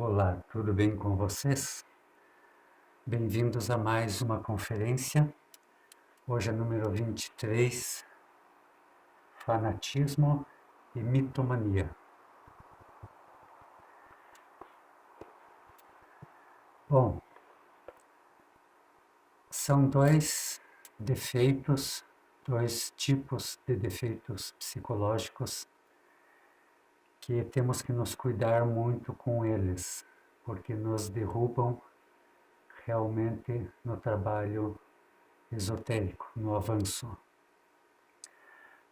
Olá, tudo bem com vocês? Bem-vindos a mais uma conferência. Hoje é número 23, Fanatismo e Mitomania. Bom, são dois defeitos, dois tipos de defeitos psicológicos que temos que nos cuidar muito com eles, porque nos derrubam realmente no trabalho esotérico, no avanço.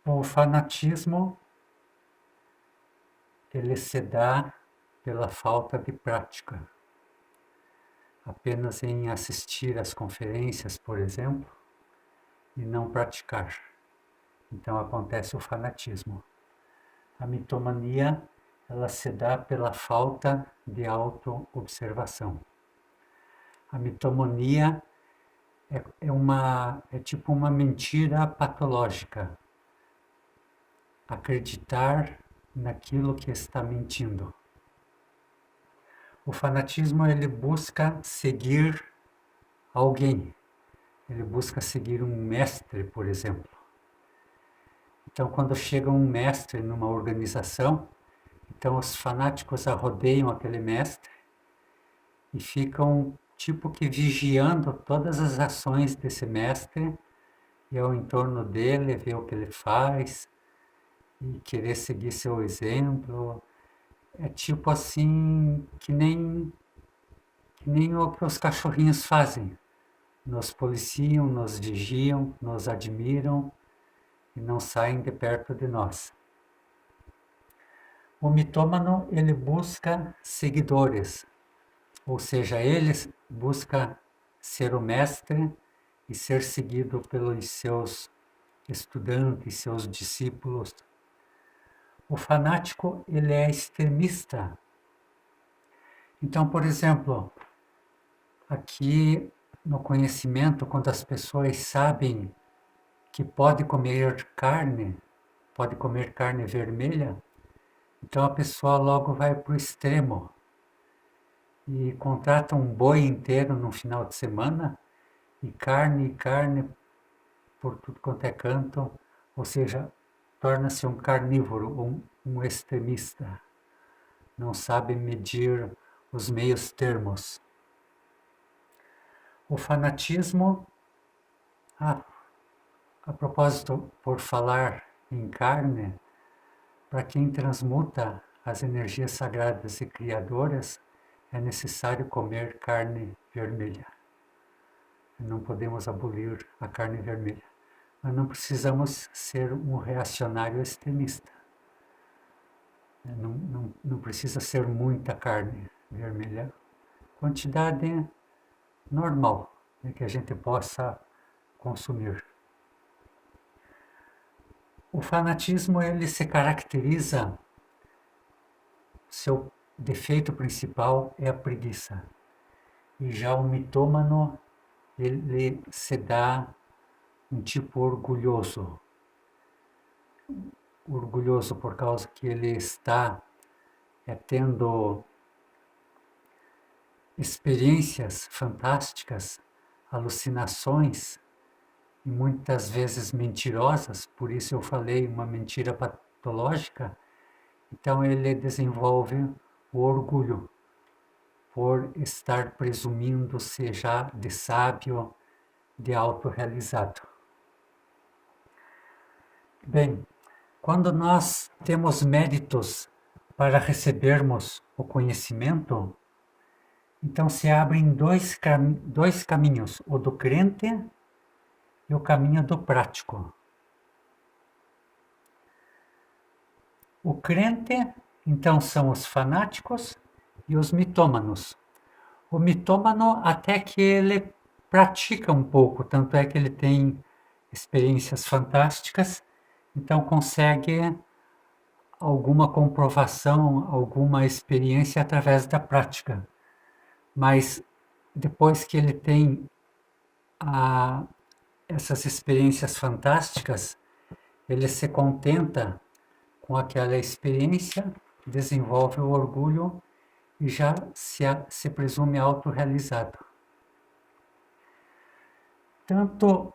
O fanatismo, ele se dá pela falta de prática. Apenas em assistir às conferências, por exemplo, e não praticar. Então acontece o fanatismo. A mitomania, ela se dá pela falta de autoobservação. A mitomania é tipo uma mentira patológica. Acreditar naquilo que está mentindo. O fanatismo, ele busca seguir alguém. Ele busca seguir um mestre, por exemplo. Então, quando chega um mestre numa organização, então os fanáticos arrodeiam aquele mestre e ficam tipo que vigiando todas as ações desse mestre e ao entorno dele, ver o que ele faz e querer seguir seu exemplo. É tipo assim, que nem o que os cachorrinhos fazem. Nos policiam, nos vigiam, nos admiram e não saem de perto de nós. O mitômano, ele busca seguidores, ou seja, ele busca ser o mestre e ser seguido pelos seus estudantes, seus discípulos. O fanático, ele é extremista. Então, por exemplo, aqui no conhecimento, quando as pessoas sabem que pode comer carne vermelha, então a pessoa logo vai para o extremo e contrata um boi inteiro no final de semana e carne por tudo quanto é canto, ou seja, torna-se um carnívoro, um extremista. Não sabe medir os meios termos. O fanatismo, a propósito, por falar em carne, para quem transmuta as energias sagradas e criadoras, é necessário comer carne vermelha. Não podemos abolir a carne vermelha. Mas não precisamos ser um reacionário extremista. Não precisa ser muita carne vermelha. Quantidade normal, que a gente possa consumir. O fanatismo, ele se caracteriza, seu defeito principal é a preguiça. E já o mitômano, ele se dá um tipo orgulhoso. Orgulhoso por causa que ele está tendo experiências fantásticas, alucinações, e muitas vezes mentirosas, por isso eu falei uma mentira patológica. Então ele desenvolve o orgulho por estar presumindo-se já de sábio, de autorrealizado. Bem, quando nós temos méritos para recebermos o conhecimento, então se abrem dois caminhos, o do crente e o caminho do prático. O crente, então, são os fanáticos e os mitômanos. O mitômano até que ele pratica um pouco, tanto é que ele tem experiências fantásticas, então consegue alguma comprovação, alguma experiência através da prática. Mas depois que ele tem essas experiências fantásticas, ele se contenta com aquela experiência, desenvolve o orgulho e já se presume autorrealizado. Tanto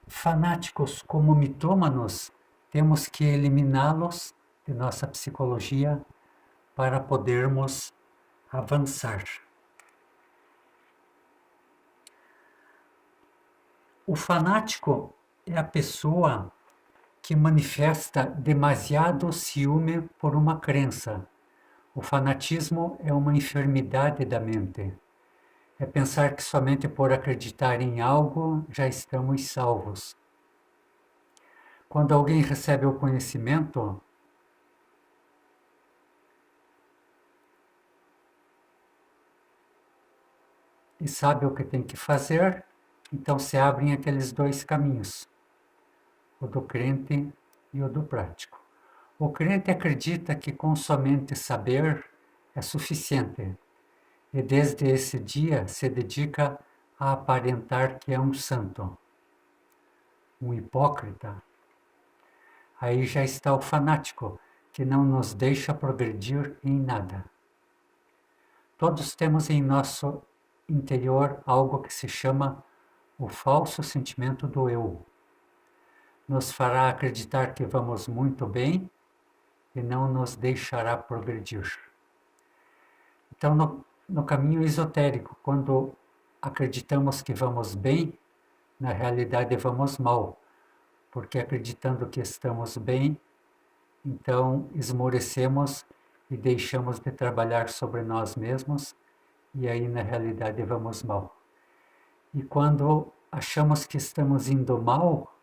fanáticos como mitômanos, temos que eliminá-los de nossa psicologia para podermos avançar. O fanático é a pessoa que manifesta demasiado ciúme por uma crença. O fanatismo é uma enfermidade da mente. É pensar que somente por acreditar em algo já estamos salvos. Quando alguém recebe o conhecimento, e sabe o que tem que fazer, então se abrem aqueles dois caminhos, o do crente e o do prático. O crente acredita que com somente saber é suficiente, e desde esse dia se dedica a aparentar que é um santo, um hipócrita. Aí já está o fanático, que não nos deixa progredir em nada. Todos temos em nosso interior algo que se chama o falso sentimento do eu. Nos fará acreditar que vamos muito bem e não nos deixará progredir. Então, no caminho esotérico, quando acreditamos que vamos bem, na realidade vamos mal, porque acreditando que estamos bem, então esmorecemos e deixamos de trabalhar sobre nós mesmos, e aí na realidade vamos mal. E quando achamos que estamos indo mal,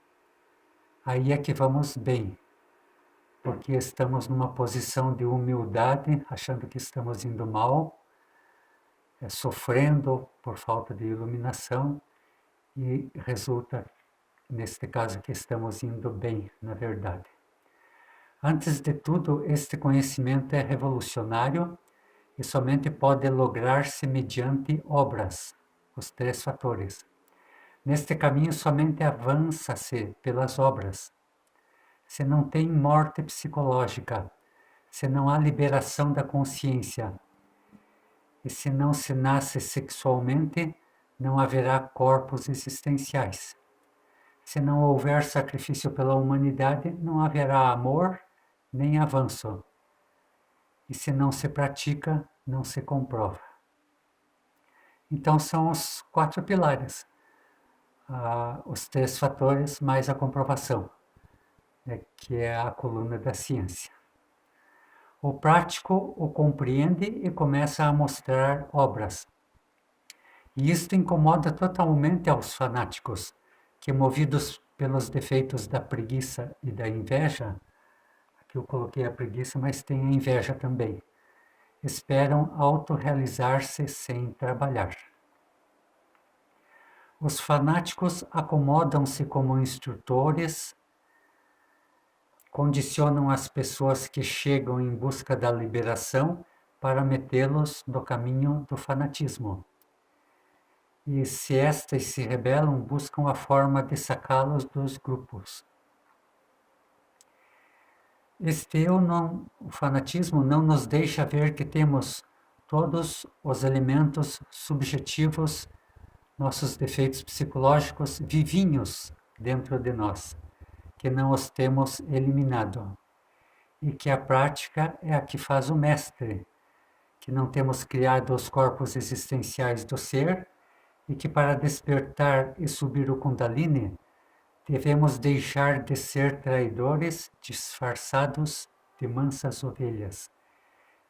aí é que vamos bem, porque estamos numa posição de humildade, achando que estamos indo mal, sofrendo por falta de iluminação, e resulta, neste caso, que estamos indo bem, na verdade. Antes de tudo, este conhecimento é revolucionário e somente pode lograr-se mediante obras, os 3 fatores. Neste caminho, somente avança-se pelas obras. Se não tem morte psicológica, se não há liberação da consciência, e se não se nasce sexualmente, não haverá corpos existenciais. Se não houver sacrifício pela humanidade, não haverá amor nem avanço. E se não se pratica, não se comprova. Então são os 4 pilares, os 3 fatores mais a comprovação, que é a coluna da ciência. O prático o compreende e começa a mostrar obras. E isto incomoda totalmente aos fanáticos, que movidos pelos defeitos da preguiça e da inveja, aqui eu coloquei a preguiça, mas tem a inveja também, esperam autorrealizar-se sem trabalhar. Os fanáticos acomodam-se como instrutores, condicionam as pessoas que chegam em busca da liberação para metê-los no caminho do fanatismo. E se estas se rebelam, buscam a forma de sacá-los dos grupos. O fanatismo não nos deixa ver que temos todos os elementos subjetivos, nossos defeitos psicológicos vivinhos dentro de nós, que não os temos eliminado. E que a prática é a que faz o mestre, que não temos criado os corpos existenciais do ser, e que para despertar e subir o Kundalini, devemos deixar de ser traidores disfarçados de mansas ovelhas,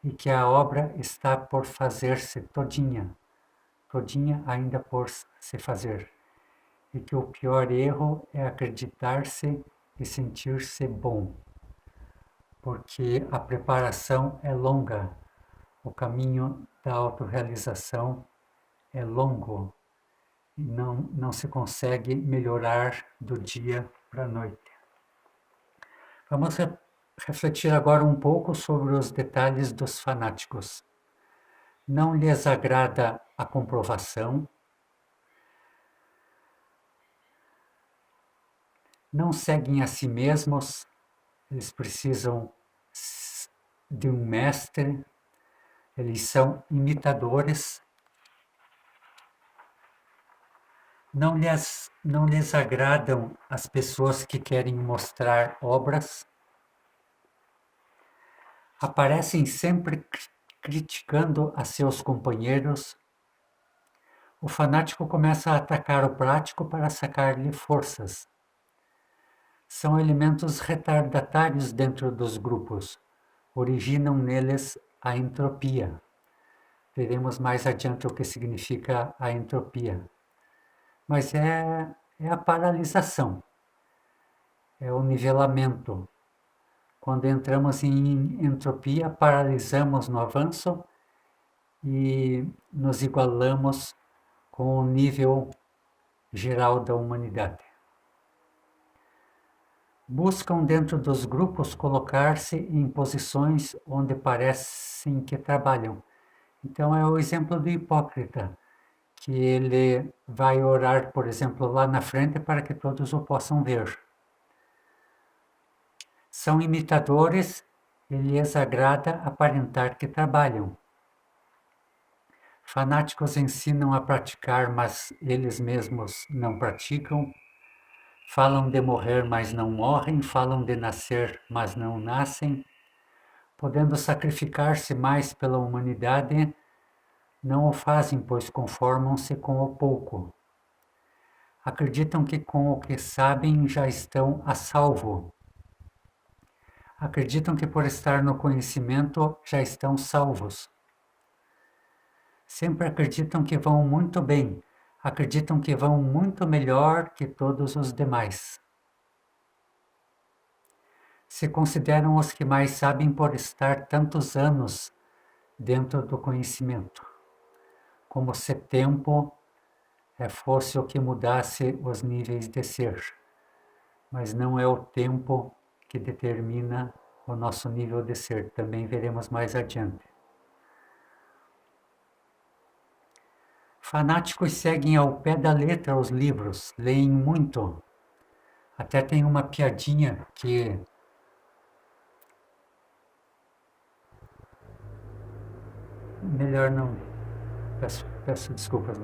e que a obra está por fazer-se todinha ainda por se fazer, e que o pior erro é acreditar-se e sentir-se bom, porque a preparação é longa, o caminho da autorrealização é longo, e não se consegue melhorar do dia para a noite. Vamos refletir agora um pouco sobre os detalhes dos fanáticos. Não lhes agrada a comprovação, não seguem a si mesmos, eles precisam de um mestre, Eles são imitadores, não lhes agradam as pessoas que querem mostrar obras, aparecem sempre criticando a seus companheiros. O fanático começa a atacar o prático para sacar-lhe forças. São elementos retardatários dentro dos grupos, originam neles a entropia. Veremos mais adiante o que significa a entropia. Mas é a paralisação, é o nivelamento. Quando entramos em entropia, paralisamos no avanço e nos igualamos com o nível geral da humanidade. Buscam dentro dos grupos colocar-se em posições onde parecem que trabalham. Então é o exemplo do hipócrita, que ele vai orar, por exemplo, lá na frente para que todos o possam ver. São imitadores e lhes agrada aparentar que trabalham. Fanáticos ensinam a praticar, mas eles mesmos não praticam. Falam de morrer, mas não morrem. Falam de nascer, mas não nascem. Podendo sacrificar-se mais pela humanidade, não o fazem, pois conformam-se com o pouco. Acreditam que com o que sabem já estão a salvo. Acreditam que por estar no conhecimento já estão salvos. Sempre acreditam que vão muito bem. Acreditam que vão muito melhor que todos os demais. Se consideram os que mais sabem por estar tantos anos dentro do conhecimento, como se tempo fosse o que mudasse os níveis de ser. Mas não é o tempo que determina o nosso nível de ser. Também veremos mais adiante. Fanáticos seguem ao pé da letra os livros, leem muito. Até tem uma piadinha que melhor não, peço desculpas,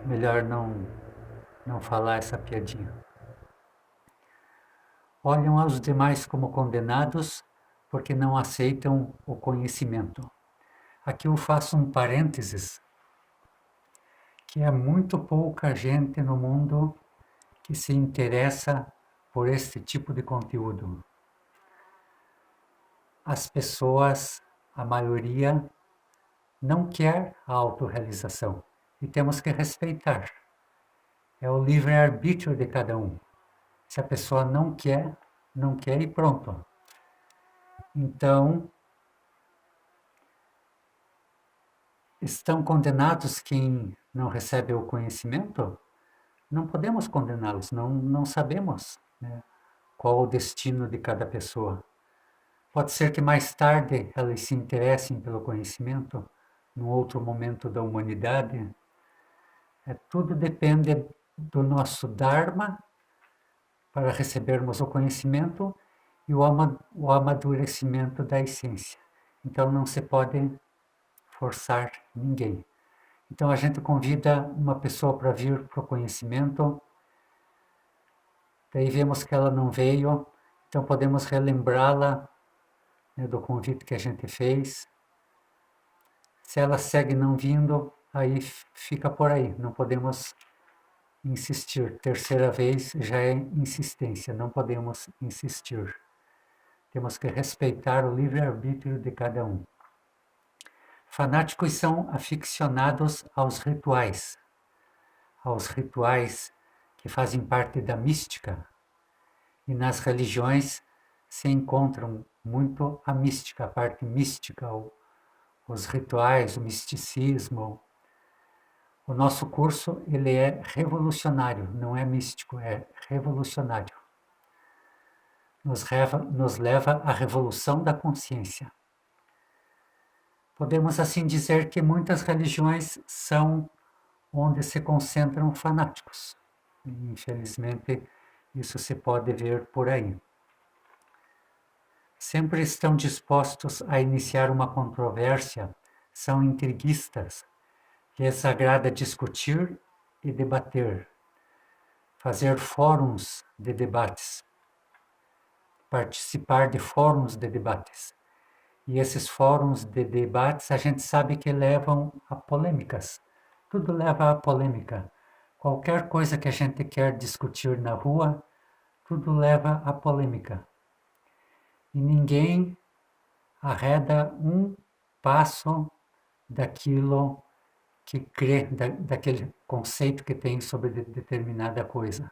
melhor não falar essa piadinha. Olham aos demais como condenados porque não aceitam o conhecimento. Aqui eu faço um parênteses, que é muito pouca gente no mundo que se interessa por este tipo de conteúdo. As pessoas, a maioria, não quer a autorrealização e temos que respeitar. É o livre-arbítrio de cada um. Se a pessoa não quer, não quer e pronto. Então, estão condenados quem não recebe o conhecimento? Não podemos condená-los, não sabemos, né, qual o destino de cada pessoa. Pode ser que mais tarde elas se interessem pelo conhecimento, num outro momento da humanidade. Tudo depende do nosso Dharma para recebermos o conhecimento e o amadurecimento da essência. Então não se pode forçar ninguém. Então a gente convida uma pessoa para vir para o conhecimento, daí vemos que ela não veio, então podemos relembrá-la, né, do convite que a gente fez. Se ela segue não vindo, aí fica por aí, não podemos insistir. Terceira vez já é insistência, não podemos insistir. Temos que respeitar o livre-arbítrio de cada um. Fanáticos são aficionados aos rituais que fazem parte da mística. E nas religiões se encontram muito a mística, a parte mística, os rituais, o misticismo. O nosso curso ele é revolucionário, não é místico, é revolucionário. Nos leva à revolução da consciência. Podemos assim dizer que muitas religiões são onde se concentram fanáticos. Infelizmente, isso se pode ver por aí. sempre estão dispostos a iniciar uma controvérsia, são intriguistas, lhes agrada discutir e debater, fazer fóruns de debates, participar de fóruns de debates. E esses fóruns de debates a gente sabe que levam a polêmicas. Tudo leva a polêmica. Qualquer coisa que a gente quer discutir na rua, tudo leva a polêmica. E ninguém arreda um passo daquilo que crê, daquele conceito que tem sobre determinada coisa.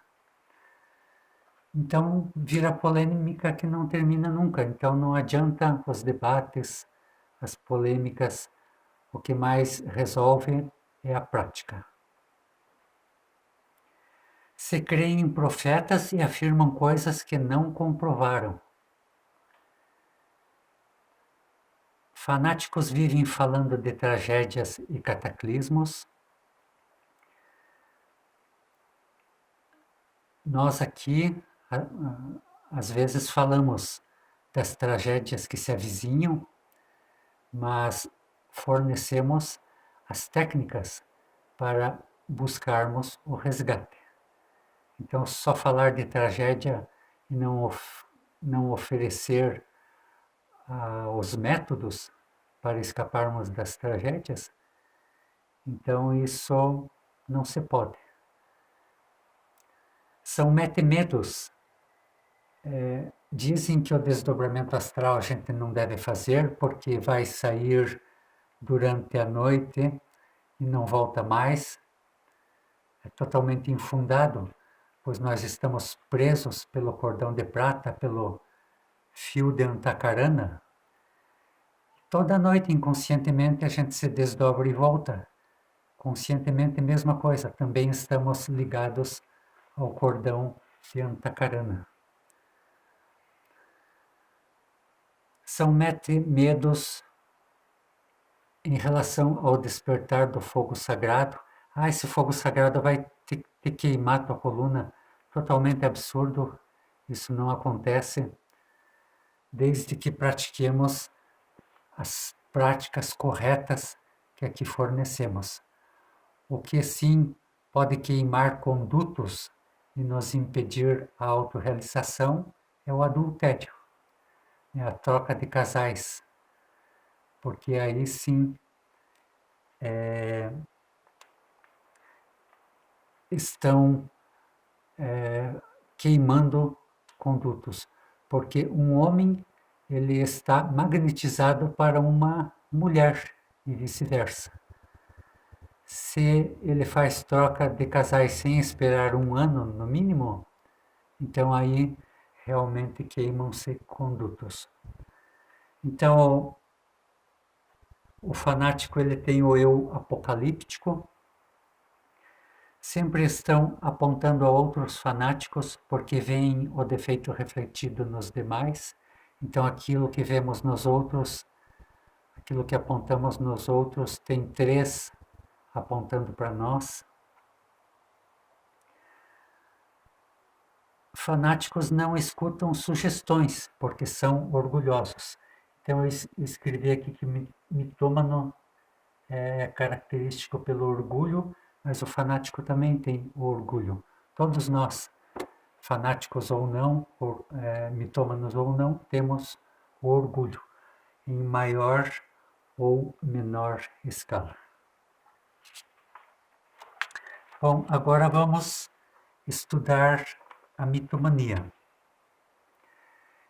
Então, vira polêmica que não termina nunca. Então, não adianta os debates, as polêmicas. O que mais resolve é a prática. Se creem em profetas e afirmam coisas que não comprovaram. Fanáticos vivem falando de tragédias e cataclismos. Nós aqui, às vezes, falamos das tragédias que se avizinham, mas fornecemos as técnicas para buscarmos o resgate. Então, só falar de tragédia e não oferecer os métodos para escaparmos das tragédias, então isso não se pode. São mete-medos. Dizem que o desdobramento astral a gente não deve fazer porque vai sair durante a noite e não volta mais. É totalmente infundado, pois nós estamos presos pelo cordão de prata, pelo fio de Antacarana. Toda noite, inconscientemente, a gente se desdobra e volta. Conscientemente, mesma coisa. Também estamos ligados ao cordão de Antacarana. São medos em relação ao despertar do fogo sagrado. Esse fogo sagrado vai te queimar tua coluna. Totalmente absurdo. Isso não acontece desde que pratiquemos as práticas corretas que aqui fornecemos. O que sim pode queimar condutos e nos impedir a autorrealização é o adultério, é a troca de casais, porque aí sim estão queimando condutos, porque um homem ele está magnetizado para uma mulher e vice-versa. Se ele faz troca de casais sem esperar um ano no mínimo, então aí realmente queimam-se condutos. Então o fanático ele tem o eu apocalíptico, sempre estão apontando a outros fanáticos porque veem o defeito refletido nos demais. Então aquilo que vemos nos outros, aquilo que apontamos nos outros, tem três apontando para nós. Fanáticos não escutam sugestões porque são orgulhosos. Então eu escrevi aqui que mitômano é característico pelo orgulho, mas o fanático também tem o orgulho. Todos nós, fanáticos ou não, mitômanos ou não, temos o orgulho, em maior ou menor escala. Bom, agora vamos estudar a mitomania.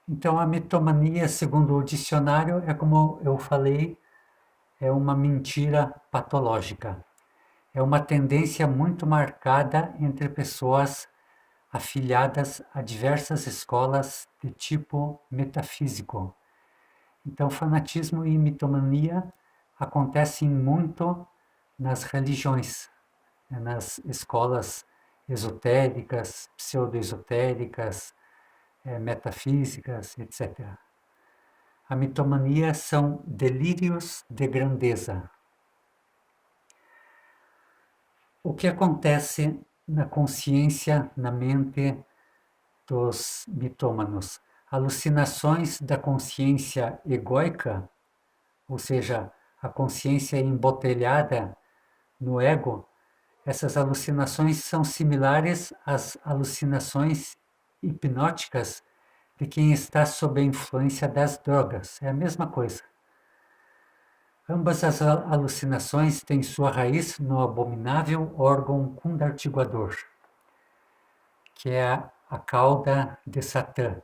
Então, a mitomania, segundo o dicionário, é como eu falei, é uma mentira patológica. É uma tendência muito marcada entre pessoas afiliadas a diversas escolas de tipo metafísico. Então, fanatismo e mitomania acontecem muito nas religiões, nas escolas esotéricas, pseudo-esotéricas, metafísicas, etc. A mitomania são delírios de grandeza. O que acontece na consciência, na mente dos mitômanos? alucinações da consciência egóica, ou seja, a consciência embotelhada no ego, essas alucinações são similares às alucinações hipnóticas de quem está sob a influência das drogas. É a mesma coisa. Ambas as alucinações têm sua raiz no abominável órgão kundartiguador, que é a cauda de Satã.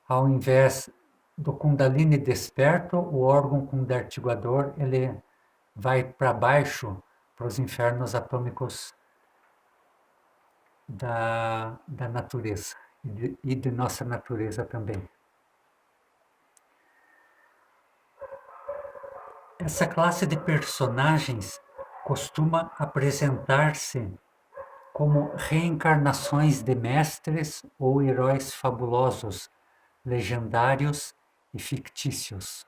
Ao invés do Kundalini desperto, o órgão kundartiguador ele vai para baixo, para os infernos atômicos da natureza e de nossa natureza também. Essa classe de personagens costuma apresentar-se como reencarnações de mestres ou heróis fabulosos, legendários e fictícios.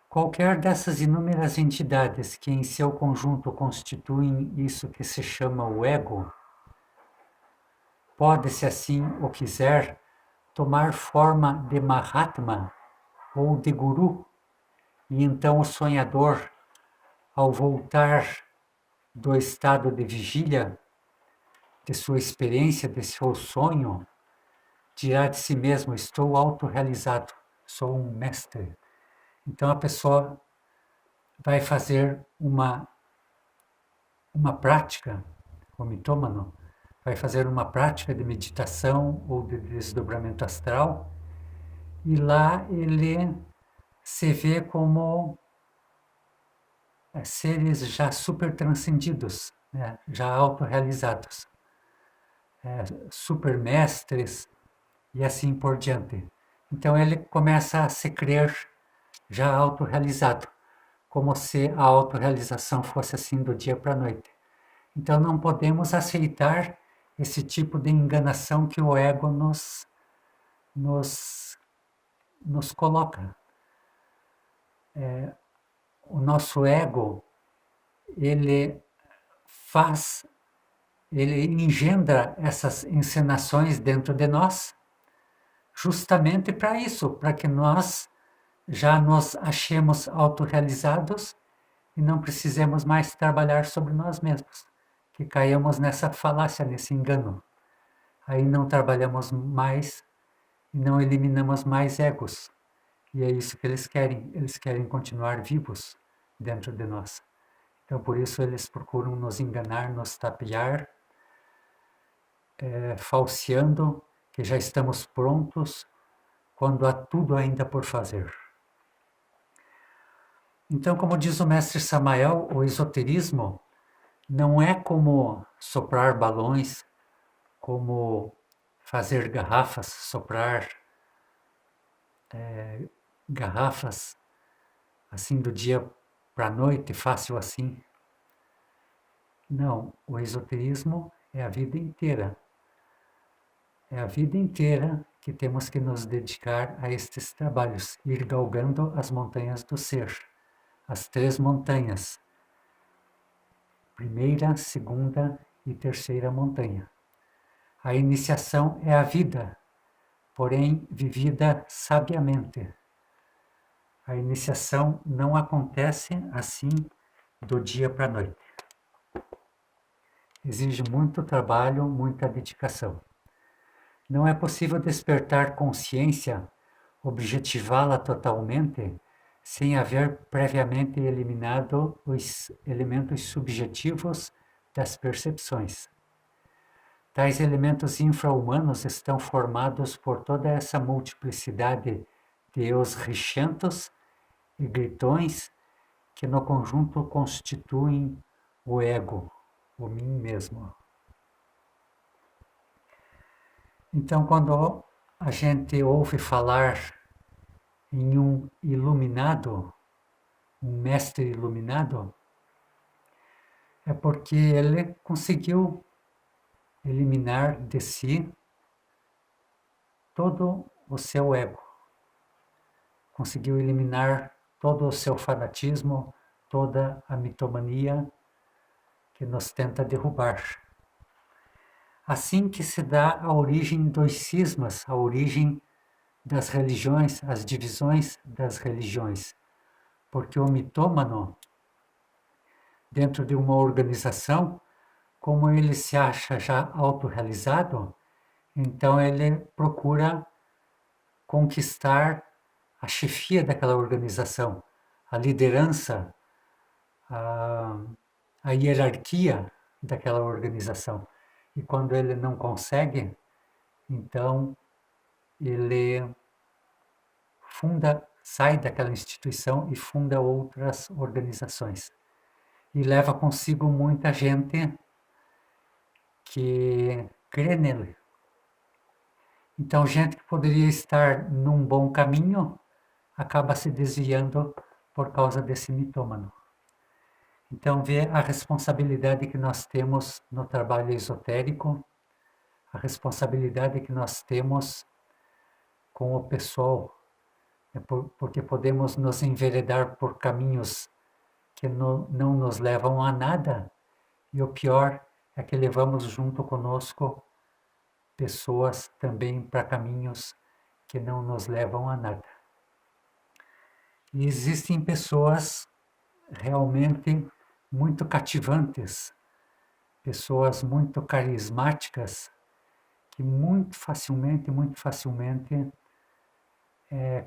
Qualquer dessas inúmeras entidades que em seu conjunto constituem isso que se chama o ego, pode, se assim o quiser, tomar forma de Mahatma ou de Guru, e então o sonhador, ao voltar do estado de vigília, de sua experiência, de seu sonho, dirá de si mesmo: estou autorrealizado, sou um mestre. Então a pessoa vai fazer uma prática, o mitômano vai fazer uma prática de meditação ou de desdobramento astral, e lá ele se vê como seres já super transcendidos, né? Já autorrealizados, super mestres e assim por diante. Então ele começa a se crer já autorrealizado, como se a autorrealização fosse assim do dia para a noite. Então não podemos aceitar esse tipo de enganação que o ego nos coloca. O nosso ego, ele engendra essas encenações dentro de nós, justamente para isso, para que nós já nos achemos autorrealizados e não precisemos mais trabalhar sobre nós mesmos, que caiamos nessa falácia, nesse engano. Aí não trabalhamos mais e não eliminamos mais egos. E é isso que eles querem continuar vivos dentro de nós. Então, por isso, eles procuram nos enganar, nos tapear, falseando que já estamos prontos, quando há tudo ainda por fazer. Então, como diz o mestre Samael, o esoterismo não é como soprar balões, como fazer garrafas, soprar garrafas assim do dia para a noite, fácil assim. Não, o esoterismo é a vida inteira. É a vida inteira que temos que nos dedicar a estes trabalhos, ir galgando as montanhas do ser, as 3 montanhas, primeira, segunda e terceira montanha. A iniciação é a vida, porém vivida sabiamente. A iniciação não acontece assim do dia para a noite. Exige muito trabalho, muita dedicação. Não é possível despertar consciência, objetivá-la totalmente, sem haver previamente eliminado os elementos subjetivos das percepções. Tais elementos infra-humanos estão formados por toda essa multiplicidade de eus richentos e gritões que no conjunto constituem o ego, o mim mesmo. Então, quando a gente ouve falar em um iluminado, um mestre iluminado, é porque ele conseguiu eliminar de si todo o seu ego, conseguiu eliminar todo o seu fanatismo, toda a mitomania que nos tenta derrubar. Assim que se dá a origem dos cismas, a origem das religiões, as divisões das religiões. Porque o mitômano, dentro de uma organização, como ele se acha já autorrealizado, então ele procura conquistar a chefia daquela organização, a liderança, a hierarquia daquela organização. E quando ele não consegue, então ele sai daquela instituição e funda outras organizações. E leva consigo muita gente que crê nele. Então, gente que poderia estar num bom caminho acaba se desviando por causa desse mitômano. Então, vê a responsabilidade que nós temos no trabalho esotérico, a responsabilidade que nós temos com o pessoal, porque podemos nos enveredar por caminhos que não nos levam a nada, e o pior é que levamos junto conosco pessoas também para caminhos que não nos levam a nada. E existem pessoas realmente muito cativantes, pessoas muito carismáticas, que muito facilmente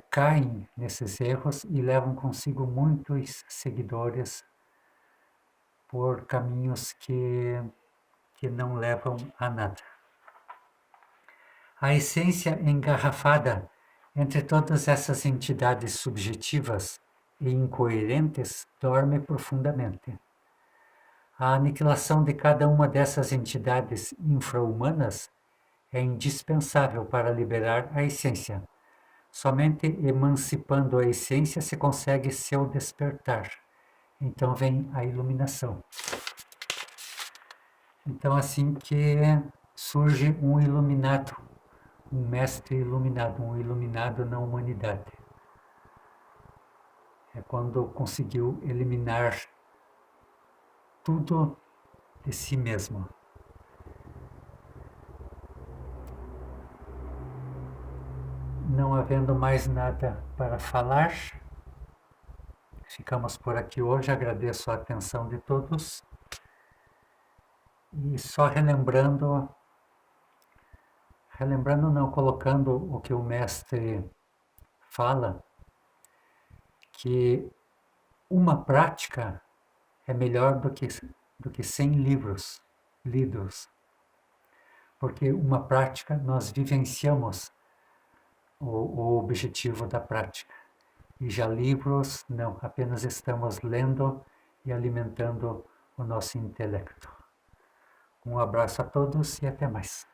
caem nesses erros e levam consigo muitos seguidores por caminhos que não levam a nada. A essência engarrafada entre todas essas entidades subjetivas e incoerentes dorme profundamente. A aniquilação de cada uma dessas entidades infra-humanas é indispensável para liberar a essência. Somente emancipando a essência se consegue seu despertar. Então vem a iluminação. Então assim que surge um iluminado, um mestre iluminado, um iluminado na humanidade. É quando conseguiu eliminar tudo de si mesmo. Não havendo mais nada para falar, ficamos por aqui hoje. Agradeço a atenção de todos. E só relembrando não, colocando o que o mestre fala, que uma prática é melhor do que 100 livros lidos. Porque uma prática nós vivenciamos o objetivo da prática. E já livros, não, apenas estamos lendo e alimentando o nosso intelecto. Um abraço a todos e até mais.